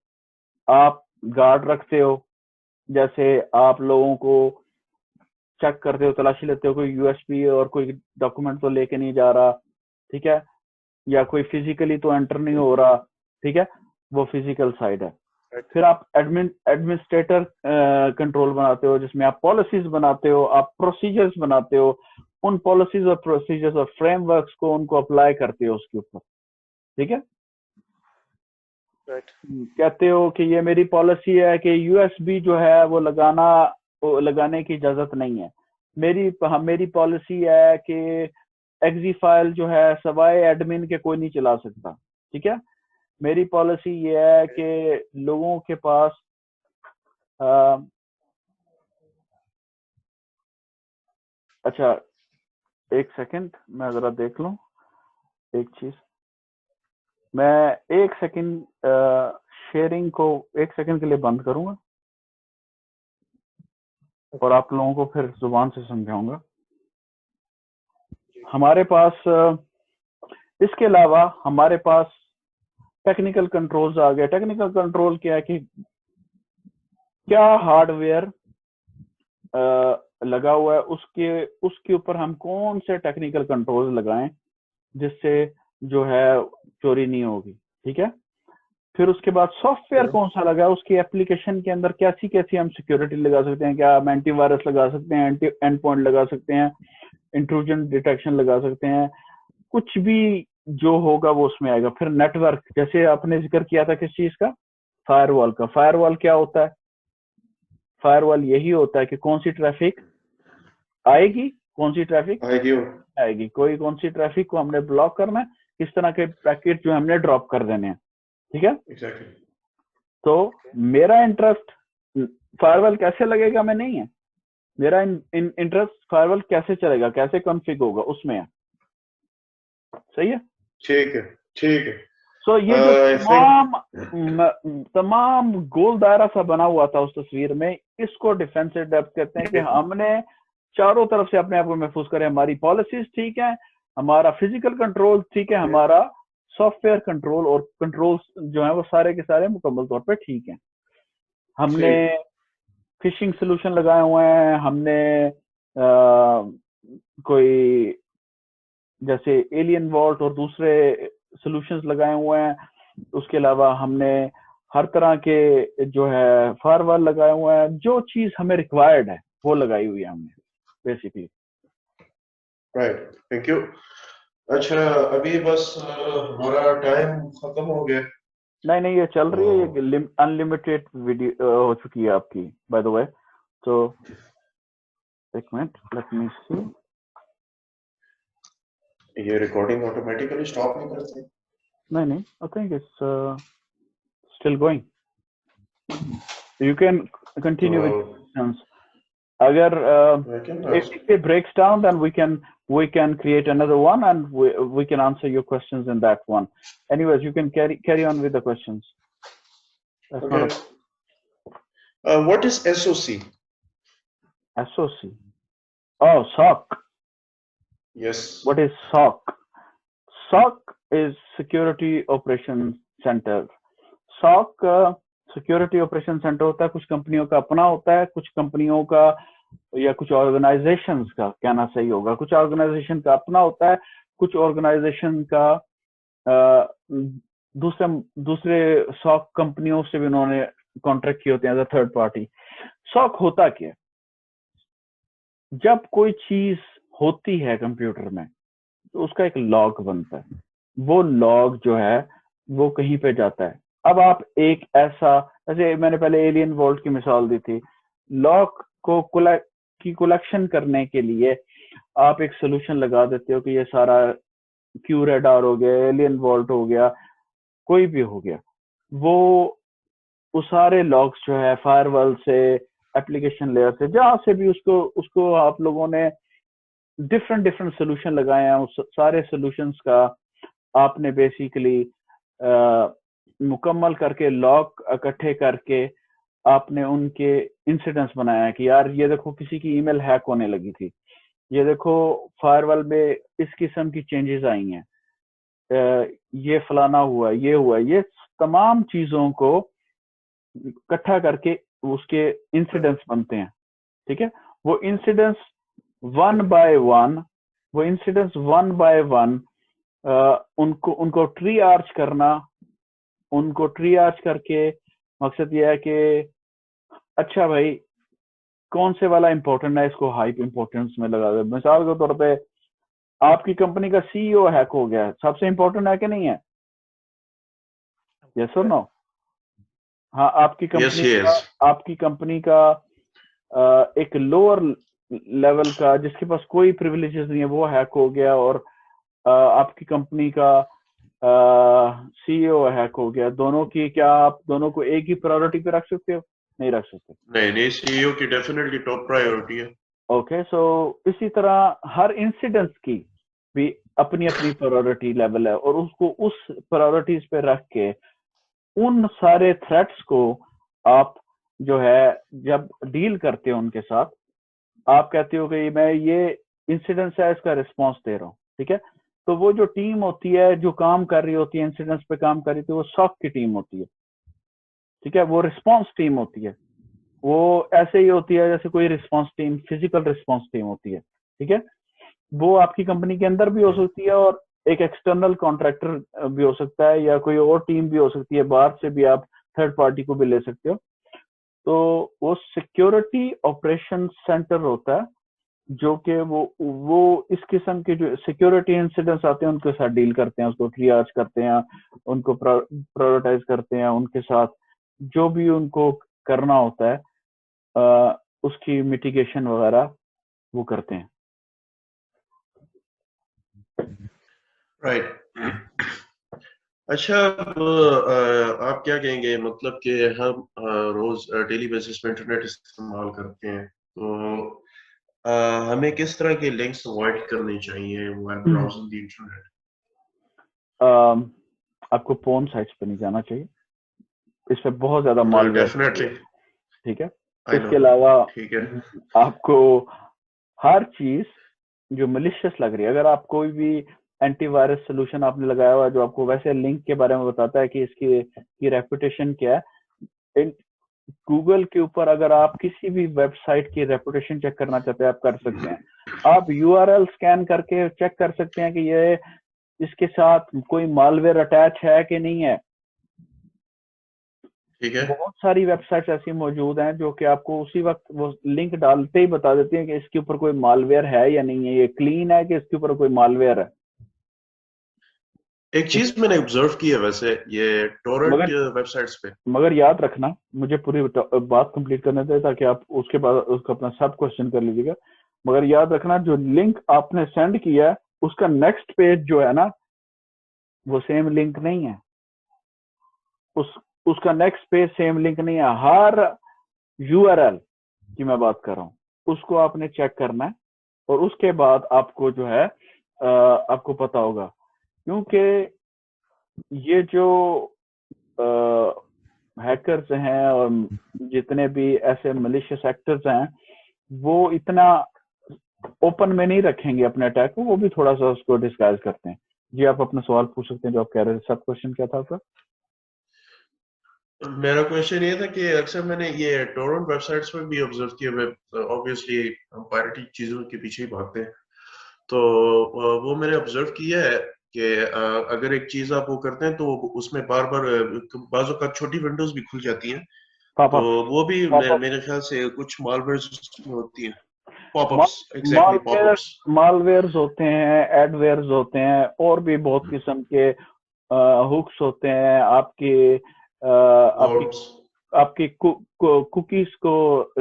आप गार्ड रखते हो, जैसे आप लोगों को चेक करते हो, तलाशी लेते हो, कोई यूएसबी और कोई डॉक्यूमेंट तो लेके नहीं जा रहा, ठीक है, या कोई फिजिकली तो एंटर नहीं हो रहा, ठीक है, वो फिजिकल साइड है। फिर आप एडमिनिस्ट्रेटर कंट्रोल बनाते हो, जिसमें आप पॉलिसीज बनाते हो, आप प्रोसीजर्स बनाते हो, उन पॉलिसीज और प्रोसीजर्स और फ्रेमवर्क्स को उनको अप्लाई करते हो उसके ऊपर, ठीक है। कहते हो कि ये मेरी पॉलिसी है कि यूएसबी जो है वो लगाने की इजाजत नहीं है। मेरी पॉलिसी है कि एक्जी फाइल जो है सवाए एडमिन के कोई नहीं चला सकता, ठीक है। मेरी पॉलिसी ये है कि लोगों के पास अच्छा, एक सेकंड मैं जरा देख लूं एक चीज। मैं 1 सेकंड शेयरिंग को 1 सेकंड के लिए बंद करूंगा और आप लोगों को फिर जुबान से समझाऊंगा। हमारे पास इसके अलावा हमारे पास टेक्निकल कंट्रोल्स आ गए। टेक्निकल कंट्रोल क्या है कि क्या हार्डवेयर लगा हुआ है, उसके ऊपर हम कौन से टेक्निकल कंट्रोल्स लगाएं जिससे जो है चोरी नहीं होगी, ठीक है। फिर उसके बाद सॉफ्टवेयर कौन सा लगा है, उसकी एप्लीकेशन के अंदर कैसी कैसी हम सिक्योरिटी लगा सकते हैं, क्या हम एंटीवायरस लगा सकते हैं, एंड पॉइंट लगा सकते हैं, इंट्रूजन डिटेक्शन लगा सकते हैं, कुछ भी जो होगा वो उसमें आएगा। फिर नेटवर्क, जैसे आपने जिक्र किया था किस चीज का, फायरवॉल का। फायरवॉल क्या होता है? फायरवॉल यही होता है कि कौन सी ट्रैफिक आएगी, कौन सी ट्रैफिक आएगी, कोई कौन सी ट्रैफिक को हमने ब्लॉक करना है, किस तरह के पैकेट जो हमने ड्रॉप कर देने हैं, ठीक है। Exactly. तो मेरा इंटरेस्ट फायरवॉल कैसे लगेगा में नहीं है, मेरा इंटरेस्ट फायरवॉल कैसे चलेगा, कैसे कॉन्फ़िग होगा उसमें है। सही है, ठीक है, ठीक है। सो ये जो तमाम गोल दायरा सा बना हुआ था उस तस्वीर में, इसको डिफेंसिव डेप्थ कहते हैं कि हमने चारों तरफ से अपने आप को महफूज करें। हमारी पॉलिसीज ठीक है, हमारा फिजिकल कंट्रोल ठीक है, हमारा सॉफ्टवेयर कंट्रोल और कंट्रोल्स जो है वो सारे के सारे मुकम्मल तौर पे ठीक है। हमने फिशिंग सोल्यूशन लगाए हुए हैं, हमने कोई जैसे एलियन वॉल्ट और दूसरे सॉल्यूशंस लगाए हुए हैं। उसके अलावा हमने हर तरह के जो है फायरवॉल लगाए हुए हैं, जो चीज हमें रिक्वायर्ड है वो लगाई हुई है हमने बेसिकली। Right, thank you. अच्छा, अभी बस हमारा टाइम खत्म हो गया। नहीं, ये चल रही है, ये अनलिमिटेड वीडियो हो चुकी है आपकी बाय द वे। तो एक मिनट, लेट मी सी। ये रिकॉर्डिंग ऑटोमेटिकली स्टॉप नहीं करती? नहीं, I think it's still going. You can continue with questions. अगर if it breaks down, then we can create another one and we can answer your questions in that one. Anyways, you can carry on with the questions. Okay. What is SOC? SOC. Oh, SOC. Yes. What is SOC? SOC is Security Operations Center. SOC security operation centre होता है, कुछ कंपनियों का अपना होता है, कुछ कंपनियों का या कुछ ऑर्गेनाइजेशंस का कहना सही होगा, कुछ ऑर्गेनाइजेशन का अपना होता है, कुछ ऑर्गेनाइजेशन का दूसरे सॉक कंपनियों से भी उन्होंने कॉन्ट्रैक्ट किए होते हैं as a third party. SOC होता क्या? जब कोई चीज होती है कंप्यूटर में तो उसका एक लॉग बनता है, वो लॉग जो है वो कहीं पे जाता है। अब आप एक ऐसा, जैसे मैंने पहले एलियन वॉल्ट की मिसाल दी थी, लॉग को कलेक्शन करने के लिए आप एक सोल्यूशन लगा देते हो कि ये सारा QRadar हो गया, एलियन वॉल्ट हो गया, कोई भी हो गया, वो सारे लॉग्स जो है फायरवॉल से, एप्लीकेशन लेयर से, जहां से भी उसको आप लोगों ने डिफरेंट सोल्यूशन लगाए हैं, उस सारे सोल्यूशंस का आपने बेसिकली मुकम्मल करके लॉग इकट्ठे करके आपने उनके इंसिडेंट्स बनाया कि यार ये देखो किसी की ईमेल हैक होने लगी थी, ये देखो फायरवॉल में इस किस्म की चेंजेस आई हैं, ये फलाना हुआ, ये हुआ, ये तमाम चीजों को इकट्ठा करके उसके इंसिडेंट्स बनते हैं, ठीक है। वो इंसिडेंट्स वन बाय वन उनको ट्री आर्च करना, उनको ट्री आर्च करके मकसद ये है कि अच्छा भाई कौन से वाला इंपॉर्टेंट है, इसको हाई इंपॉर्टेंस में लगा दे। मिसाल के तौर पे आपकी कंपनी का CEO हैक हो गया, सबसे इंपॉर्टेंट है कि नहीं है? यस और नो? हाँ, आपकी कंपनी का एक लोअर लेवल का जिसके पास कोई प्रिविलेजेस नहीं है वो हैक हो गया, और आपकी कंपनी का CEO हैक हो गया, दोनों की क्या आप दोनों को एक ही प्रायोरिटी पे रख सकते हो? नहीं रख सकते। नहीं, CEO की डेफिनेटली टॉप प्रायोरिटी है। ओके, सो इसी तरह हर इंसिडेंट्स की भी अपनी प्रायोरिटी लेवल है, और उसको उस प्रायोरिटीज पे रख के उन सारे थ्रेट्स को आप जो है जब डील करते हो उनके साथ, आप कहते हो कि मैं ये इंसिडेंट है इसका रिस्पॉन्स दे रहा हूँ, ठीक है। तो वो जो टीम होती है जो काम कर रही होती है, इंसिडेंट्स पे काम कर रही होती है, वो सॉक की टीम होती है, ठीक है। वो रिस्पॉन्स टीम होती है, वो ऐसे ही होती है जैसे कोई response team, physical response team होती है, ठीक है। वो आपकी कंपनी के अंदर भी हो सकती है और एक एक्सटर्नल कॉन्ट्रैक्टर भी हो सकता है, या कोई और टीम भी हो सकती है, बाहर से भी आप थर्ड पार्टी को भी ले सकते हो। तो वो सिक्योरिटी ऑपरेशन सेंटर होता है जो कि वो इस किस्म के जो सिक्योरिटी इंसिडेंट्स आते हैं उनके साथ डील करते हैं, उसको ट्रियाज करते हैं, उनको प्रायोरिटाइज करते हैं, उनके साथ जो भी उनको करना होता है उसकी मिटिगेशन वगैरह वो करते हैं। राइट। अच्छा, अब आप क्या कहेंगे, मतलब कि हम रोज डेली बेसिस पे इंटरनेट इस्तेमाल करते हैं, तो हमें किस तरह के लिंक्स अवॉइड करने चाहिए व्हेन ब्राउजिंग द इंटरनेट? आपको पोर्न साइट्स पे नहीं जाना चाहिए, इस पे बहुत ज्यादा मालवेयर, डेफिनेटली, ठीक है। आई नो, इसके अलावा ठीक है। आपको हर चीज जो मलिशियस लग रही है, अगर आप कोई भी एंटीवायरस सोल्यूशन आपने लगाया हुआ है जो आपको वैसे लिंक के बारे में बताता है कि इसकी की रेपुटेशन क्या है, गूगल के ऊपर अगर आप किसी भी वेबसाइट की रेपुटेशन चेक करना चाहते हैं आप कर सकते हैं। आप यूआरएल स्कैन करके चेक कर सकते हैं कि ये इसके साथ कोई मालवेयर अटैच है कि नहीं है। ठीक है। बहुत सारी वेबसाइट्स ऐसी मौजूद हैं जो कि आपको उसी वक्त वो लिंक डालते ही बता देती हैं कि इसके ऊपर कोई मालवेयर है या नहीं है, ये क्लीन है कि इसके ऊपर कोई मालवेयर है। एक चीज मैंने ऑब्जर्व की है वैसे, ये टोरेंट मगर वेबसाइट्स पे। मगर याद रखना, मुझे पूरी बात कंप्लीट करने दें ताकि आप उसके बाद उसका अपना सब क्वेश्चन कर लीजिएगा। मगर याद रखना जो लिंक आपने सेंड किया है उसका नेक्स्ट पेज जो है ना वो सेम लिंक नहीं है, उसका नेक्स्ट पेज सेम लिंक नहीं है। हर यूआरएल की मैं बात कर रहा हूँ, उसको आपने चेक करना है और उसके बाद आपको जो है आपको पता होगा, क्योंकि ये जो हैकर्स हैं और जितने भी ऐसे मलिशियस एक्टर्स हैं वो इतना ओपन में नहीं रखेंगे अपने अटैक को, वो भी थोड़ा सा उसको डिस्गाइज करते हैं। जी आप अपना सवाल पूछ सकते हैं जो आप कह रहे थे। सब क्वेश्चन क्या था आपका? मेरा क्वेश्चन ये था कि अक्सर मैंने ये टोरेंट वेबसाइट्स पे भी ऑब्जर्व किया है, ऑब्वियसली हम पायरेटी चीजों के पीछे ही भागते हैं, तो वो मैंने ऑब्जर्व किया है कि अगर एक चीज आप वो करते हैं तो उसमें बार बार बाजू का छोटी विंडोज भी खुल जाती हैं, तो वो भी मेरे ख्याल से कुछ मालवेयर होती है, पॉपअप्स, एग्जैक्टली पॉपअप्स। मालवेयर्स होते हैं, एडवेयर्स होते हैं, और भी बहुत किस्म के हुक्स होते हैं आपकी आपकी कुकीज को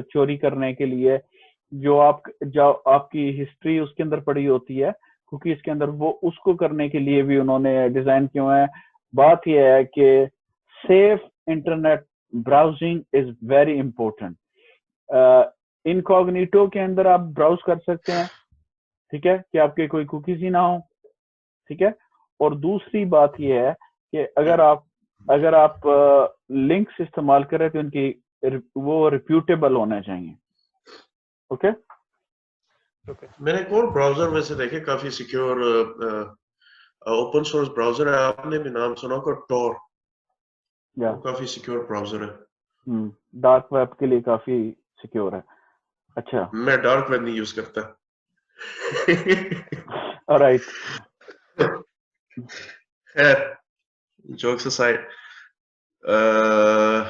चोरी करने के लिए, जो आपकी हिस्ट्री उसके अंदर पड़ी होती है कुकीज के अंदर, वो उसको करने के लिए भी उन्होंने डिजाइन किए हुए हैं। बात यह है कि safe internet browsing is very important. Incognito के अंदर आप ब्राउज कर सकते हैं, ठीक है, कि आपके कोई कुकीज ही ना हो, ठीक है। और दूसरी बात यह है कि अगर आप लिंक्स इस्तेमाल करें तो उनकी वो रिप्यूटेबल होने चाहिए। ओके मैंने एक और ब्राउजर वैसे देखे, काफी सिक्योर ओपन सोर्स ब्राउजर है, आपने भी नाम सुना होगा, टॉर। वो काफी सिक्योर ब्राउजर है। डार्क वेब के लिए काफी सिक्योर है। अच्छा, मैं डार्क वेब नहीं यूज करता। ऑलराइट, जोक्स असाइड,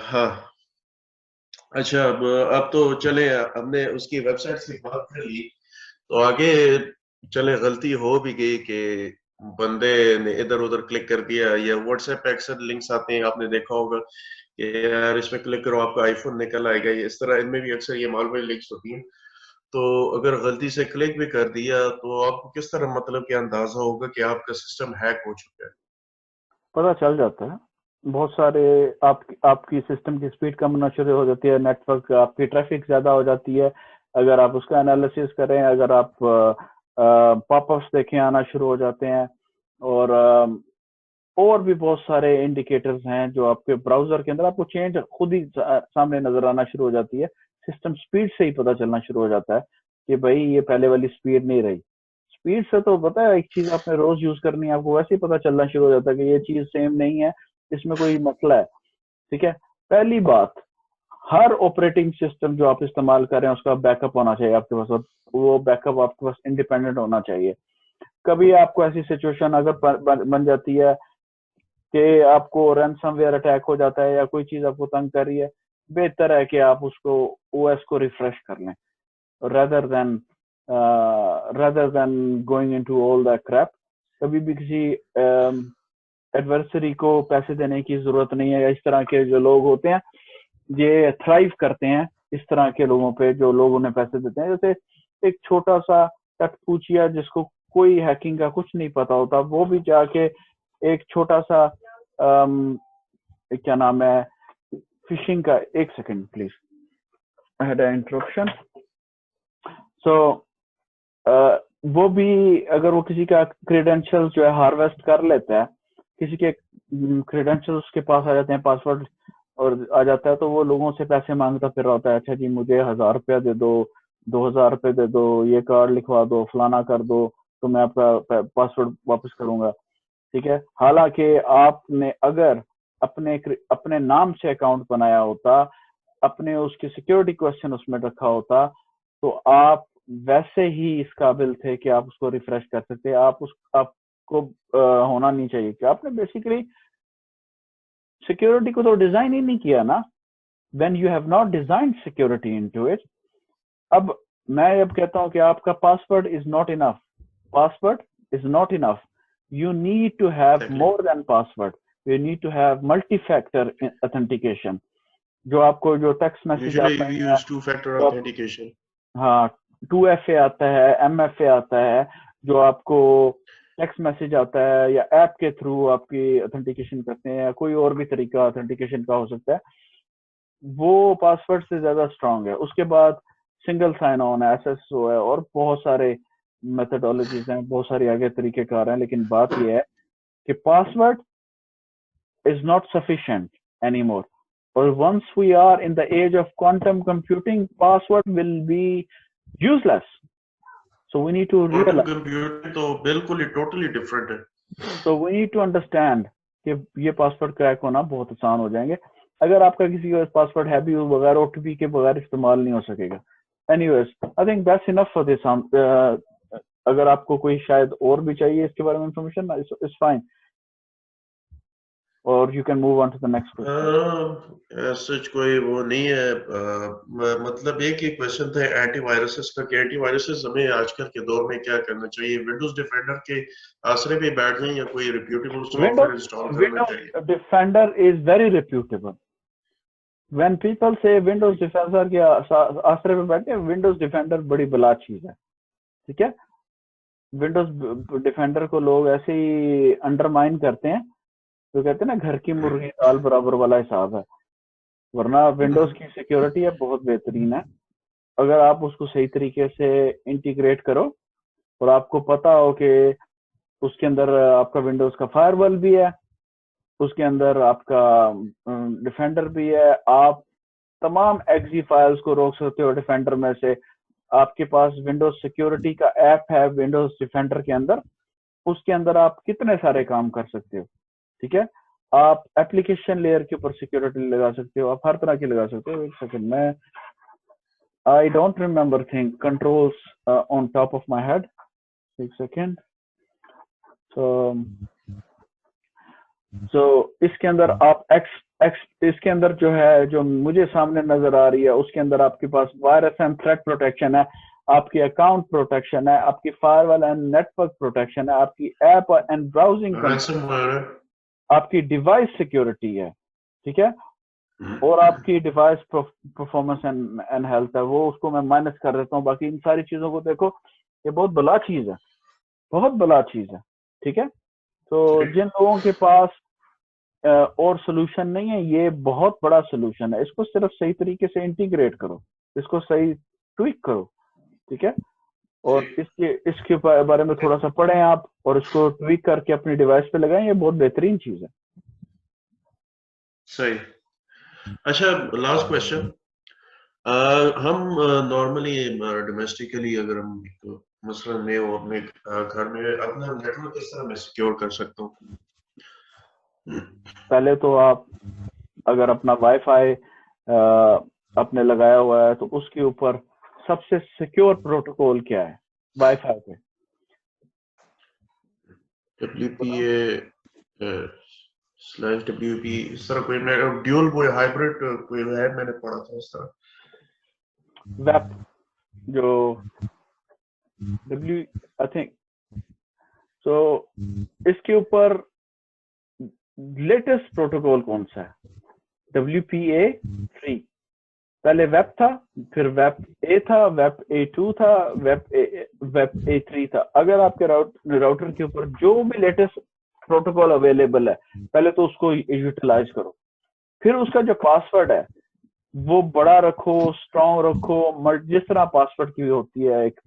हाँ। अच्छा, अब तो चले, हमने उसकी वेबसाइट से बात कर ली, तो आगे चले, गलती हो भी गई कि बंदे ने इधर उधर क्लिक कर दिया, या व्हाट्सएप पे अक्सर लिंक्स आते हैं, आपने देखा होगा कि यार इसमें क्लिक करो आपका आईफोन निकल आएगा, ये इस तरह इनमें भी अक्सर ये मालवेयर लिंक्स होती हैं। तो अगर गलती से क्लिक भी कर दिया तो आपको किस तरह, मतलब क्या अंदाजा होगा कि आपका सिस्टम हैक हो चुका है? पता चल जाता है। बहुत सारे आपकी सिस्टम की स्पीड कम होना शुरू हो जाती है, नेटवर्क आपकी ट्रैफिक ज्यादा हो जाती है। अगर आप उसका एनालिसिस करें, अगर आप पॉपअप्स देखें आना शुरू हो जाते हैं, और भी बहुत सारे इंडिकेटर्स हैं जो आपके ब्राउजर के अंदर आपको चेंज खुद ही सामने नजर आना शुरू हो जाती है। सिस्टम स्पीड से ही पता चलना शुरू हो जाता है कि भाई ये पहले वाली स्पीड नहीं रही, स्पीड से तो पता है, एक चीज आपने रोज यूज करनी है, आपको वैसे ही पता चलना शुरू हो जाता है कि ये चीज सेम नहीं है, इसमें कोई मसला है। ठीक है, पहली बात, हर ऑपरेटिंग सिस्टम जो आप इस्तेमाल कर रहे हैं उसका बैकअप होना चाहिए आपके पास, और वो बैकअप आपके पास इंडिपेंडेंट होना चाहिए। कभी आपको ऐसी सिचुएशन अगर बन जाती है कि आपको रैनसमवेयर अटैक हो जाता है या कोई चीज आपको तंग कर रही है, बेहतर है कि आप उसको ओएस को रिफ्रेश कर लें rather than going into all that crap। कभी भी किसी एडवर्सरी को पैसे देने की जरूरत नहीं है। इस तरह के जो लोग होते हैं ये थ्राइव करते हैं इस तरह के लोगों पे, जो लोग उन्हें पैसे देते हैं। जैसे एक छोटा सा टटपूचिया जिसको कोई हैकिंग का कुछ नहीं पता होता, वो भी जाके एक छोटा सा क्या नाम है फिशिंग का, एक second please, I had an interruption. So वो भी अगर वो किसी का क्रेडेंशियल जो है हार्वेस्ट कर लेता है, किसी के क्रेडेंशियल उसके पास आ जाते हैं, पासवर्ड और आ जाता है, तो वो लोगों से पैसे मांगता फिर होता है, अच्छा जी मुझे 1000 रुपया दे दो, 2000 रुपये दे दो, ये कार्ड लिखवा दो, फलाना कर दो, तो मैं आपका पासवर्ड वापस करूंगा। ठीक है, हालांकि आपने अगर अपने नाम से अकाउंट बनाया होता, अपने उसकी सिक्योरिटी क्वेश्चन उसमें रखा होता, तो आप वैसे ही इस काबिल थे कि आप उसको रिफ्रेश कर सकते। आपको होना नहीं चाहिए कि आपने बेसिकली सिक्योरिटी को तो डिजाइन ही नहीं किया ना, when you have not design security into it. अब मैं अब कहता हूं कि आपका password is not enough, password is not enough, you need to have more than password, you need to have multi-factor authentication। जो आपको जो टेक्स्ट मैसेज आता है, use two factor authentication। हाँ, 2FA आता है, MFA आता है, जो आपको टेक्स्ट मैसेज आता है या ऐप के थ्रू आपकी ऑथेंटिकेशन करते हैं, या कोई और भी तरीका ऑथेंटिकेशन का हो सकता है, वो पासवर्ड से ज्यादा स्ट्रांग है। उसके बाद सिंगल साइन ऑन है, SSO है, और बहुत सारे मेथडोलॉजीज हैं, बहुत सारी आगे तरीकेकार हैं। लेकिन बात यह है कि password is not sufficient anymore, or once we are in the age of quantum computing, password will be useless, so we need to quantum computing तो बिल्कुल ही totally different है। so we need to understand कि ये पासवर्ड क्रैक होना बहुत आसान हो जाएंगे। अगर आपका किसी का पासवर्ड है भी, बगैर OTP के बगैर इस्तेमाल नहीं हो सकेगा। Anyways, I think that's enough for this। अगर आपको कोई शायद और भी चाहिए इसके बारे में information, it's fine, or you can move on to the next question। सच कोई वो नहीं है। मतलब एक ही क्वेश्चन था एंटीवायरसेस का, कि एंटीवायरसेस हमें आजकल के दौर में क्या करना चाहिए? विंडोज डिफेंडर के आसरे पे बैठ जाएं या कोई रिप्यूटेबल सॉफ्टवेयर इंस्टॉल करना चाहिए? Windows defender is very reputable. When people से विंडोज डिफेंडर के आसरे पे बैठे, विंडोज डिफेंडर बड़ी बला चीज है। ठीक है, विंडोज डिफेंडर को लोग ऐसे ही अंडरमाइन करते हैं, तो कहते हैं ना घर की मुर्गी दाल बराबर वाला हिसाब है, वरना विंडोज की सिक्योरिटी है बहुत बेहतरीन है। अगर आप उसको सही तरीके से इंटीग्रेट करो और आपको पता हो कि उसके अंदर आपका विंडोज का फायरवॉल भी है, उसके अंदर आपका डिफेंडर भी है, आप तमाम एक्जी फाइल्स को रोक सकते हो डिफेंडर में से। आपके पास विंडोज सिक्योरिटी का ऐप है विंडोज डिफेंडर के अंदर, उसके अंदर आप कितने सारे काम कर सकते हो। ठीक है, आप एप्लीकेशन लेयर के ऊपर सिक्योरिटी लगा सकते हो, आप हर तरह की लगा सकते हो। एक सेकंड, मैं I don't remember thing controls on top of my head, एक सेकंड। सो इसके अंदर आप इसके अंदर जो है, जो मुझे सामने नजर आ रही है, उसके अंदर आपके पास वायरस एंड थ्रेट प्रोटेक्शन है, आपकी अकाउंट प्रोटेक्शन है, आपकी फायरवॉल एंड नेटवर्क प्रोटेक्शन है, आपकी ऐप एंड ब्राउजिंग, आपकी डिवाइस सिक्योरिटी है। ठीक है, और आपकी डिवाइस परफॉर्मेंस एंड हेल्थ है, वो उसको मैं माइनस कर देता हूँ। बाकी इन सारी चीजों को देखो, ये बहुत बड़ा चीज है, बहुत बड़ा चीज है। ठीक है, तो जिन लोगों के पास और सोल्यूशन नहीं है, ये बहुत बड़ा सोल्यूशन है। इसको सिर्फ सही तरीके से इंटीग्रेट करो, इसको सही ट्विक करो। ठीक है, और इसके बारे में थोड़ा सा पढ़ें आप, और इसको ट्विक करके अपनी डिवाइस पे लगाएं, ये बहुत बेहतरीन चीज है। सही। अच्छा, लास्ट क्वेश्चन, हम नॉर्मली डोमेस्टिकली अगर हम मसलन मैं और अपने घर में अपना नेटवर्क किस तरह मैं सिक्योर कर सकता हूँ? पहले तो आप अगर अपना वाईफाई आपने लगाया हुआ है तो उसके ऊपर सबसे सिक्योर प्रोटोकॉल क्या है वाईफाई पे? WPA/WP इस तरह कोई ड्यूल कोई हाइब्रिड कोई है, मैंने पढ़ा था इस तरह। वेब जो W आई थिंक सो इसके ऊपर लेटेस्ट प्रोटोकॉल कौन सा है? WPA3 पहले वेब था, फिर वेब ए था, वेब A2 था, वेब A3 था। अगर आपके राउटर के ऊपर जो भी लेटेस्ट प्रोटोकॉल अवेलेबल है पहले तो उसको यूटिलाइज करो, फिर उसका जो पासवर्ड है वो बड़ा रखो, स्ट्रॉन्ग रखो, जिस तरह पासवर्ड की होती है एक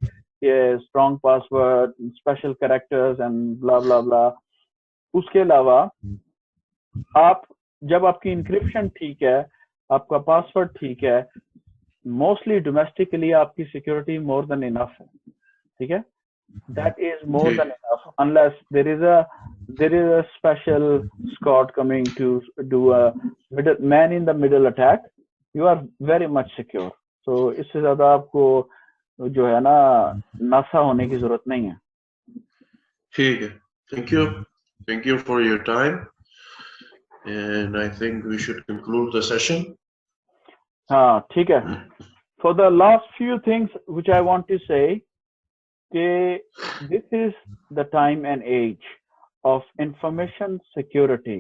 ये strong password, special characters and blah blah blah. उसके अलावा आप जब आपकी इंक्रिप्शन ठीक है, आपका पासवर्ड ठीक है, मोस्टली डोमेस्टिकली आपकी सिक्योरिटी मोर देन इनफ है, ठीक है? That is more than enough unless there is a special squad coming to do a man in the middle attack. You are very much secure. So इससे ज्यादा आपको जो है ना नासा होने की जरूरत नहीं है। ठीक है, thank you for your time and I think we should conclude the session. हाँ ठीक है। For the last few things which I want to say, this is the time and age of information security.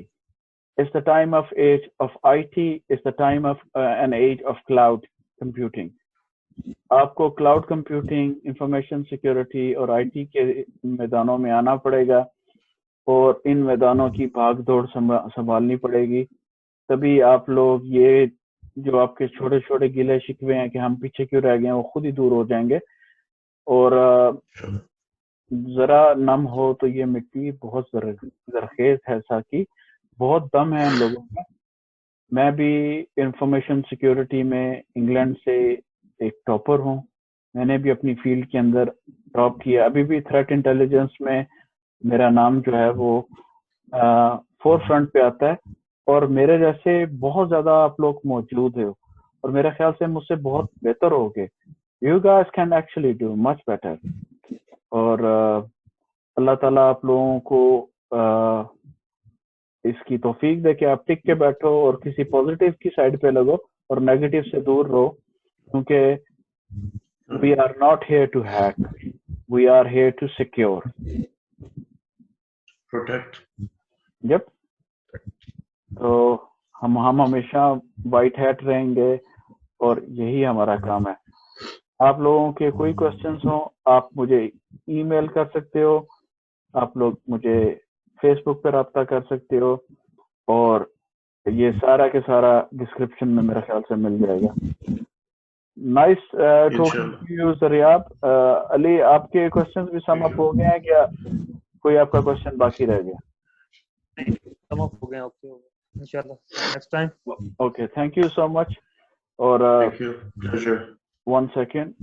It's the time of age of IT. It's the time of an age of cloud computing. आपको क्लाउड कंप्यूटिंग, इंफॉर्मेशन सिक्योरिटी और आईटी के मैदानों में आना पड़ेगा और इन मैदानों की भाग दौड़ संभालनी पड़ेगी। तभी आप लोग ये जो आपके छोटे छोटे गिले शिकवे हैं कि हम पीछे क्यों रह गए, वो खुद ही दूर हो जाएंगे। और जरा नम हो तो ये मिट्टी बहुत जरखेज है, साकी बहुत दम है इन लोगों में। मैं भी इंफॉर्मेशन सिक्योरिटी में इंग्लैंड से एक टॉपर हूँ, मैंने भी अपनी फील्ड के अंदर टॉप किया। अभी भी थ्रेट इंटेलिजेंस में मेरा नाम जो है वो फोर फ्रंट पे आता है और मेरे जैसे बहुत ज्यादा आप लोग मौजूद हो और मेरे ख्याल से मुझसे बहुत बेहतर होगे। You guys can actually do much better. और अल्लाह ताला आप लोगों को इसकी तौफीक दे कि आप टिक के बैठो और किसी पॉजिटिव की साइड पे लगो और नेगेटिव से दूर रहो, क्योंकि we are not here to hack, we are here to secure, protect. Yep. तो हम हमेशा वाइट हैट रहेंगे और यही हमारा काम है। आप लोगों के कोई क्वेश्चंस हो आप मुझे ईमेल कर सकते हो, आप लोग मुझे फेसबुक पर रब्ता कर सकते हो और ये सारा के सारा डिस्क्रिप्शन में मेरे ख्याल से मिल जाएगा। Nice talking to you Zariyab. Ali, आपके क्वेश्चंस भी सम अप हो गए हैं क्या? कोई आपका क्वेश्चन बाकी रह गया? सम अप हो गए, ओके इंशाल्लाह next time. Okay, thank you so much. और Thank you. Pleasure. 1 second।